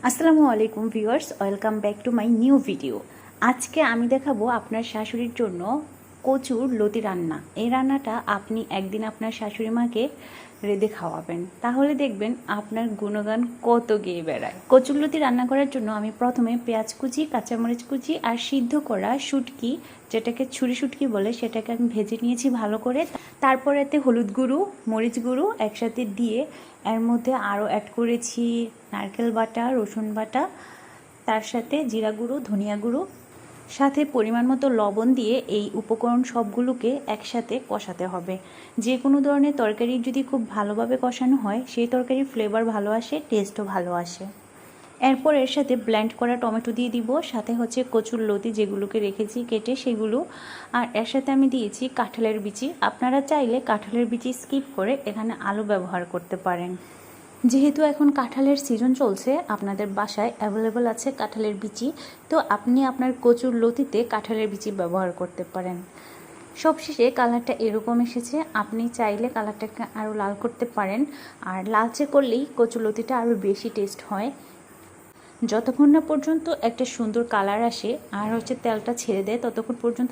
আসসালামু আলাইকুম viewers, welcome back to my new video. আজকে আমি দেখাবো আপনার শাশুড়ির জন্য কচুর লতি রান্না। এই রান্নাটা আপনি একদিন আপনার শাশুড়ি মাকে রেঁধে খাওয়াবেন, তাহলে দেখবেন আপনার গুণগান কত গেয়ে বেড়ায়। কচুর লতি রান্না করার জন্য আমি প্রথমে পেঁয়াজ কুচি, কাঁচামরিচ কুচি আর সিদ্ধ করা শুটকি, যেটাকে ছুরি শুটকি বলে, সেটাকে আমি ভেজে নিয়েছি ভালো করে। তারপর এতে হলুদ গুঁড়ো, মরিচ গুঁড়ো একসাথে দিয়ে এর মধ্যে আরও অ্যাড করেছি নারকেল বাটা, রসুন বাটা, তার সাথে জিরা গুঁড়ো, ধনিয়া গুঁড়ো, সাথে পরিমাণ মতো লবণ দিয়ে এই উপকরণ সবগুলোকে একসাথে কষাতে হবে। যে কোনো ধরনের তরকারি যদি খুব ভালোভাবে কষানো হয়, সেই তরকারির ফ্লেভার ভালো আসে, টেস্টও ভালো আসে। এরপর এর সাথে ব্লেন্ড করা টমেটো দিয়ে দিব, সাথে হচ্ছে কচুর লতি যেগুলোকে রেখেছি কেটে সেগুলো, আর এর সাথে আমি দিয়েছি কাঁঠালের বিচি। আপনারা চাইলে কাঁঠালের বিচি স্কিপ করে এখানে আলু ব্যবহার করতে পারেন। যেহেতু এখন কাঁঠালের সিজন চলছে, আপনাদের বাসায় অ্যাভেলেবল আছে কাঁঠালের বিচি, তো আপনি আপনার কচুর লতিতে কাঁঠালের বিচি ব্যবহার করতে পারেন। সবশেষে কালারটা এরকম এসেছে, আপনি চাইলে কালারটাকে আরও লাল করতে পারেন, আর লালচে করলেই কচুর লতিটা আরও বেশি টেস্ট হয়। যতক্ষণ না পর্যন্ত একটা সুন্দর কালার আসে আর হচ্ছে তেলটা ছেড়ে দেয়, ততক্ষণ পর্যন্ত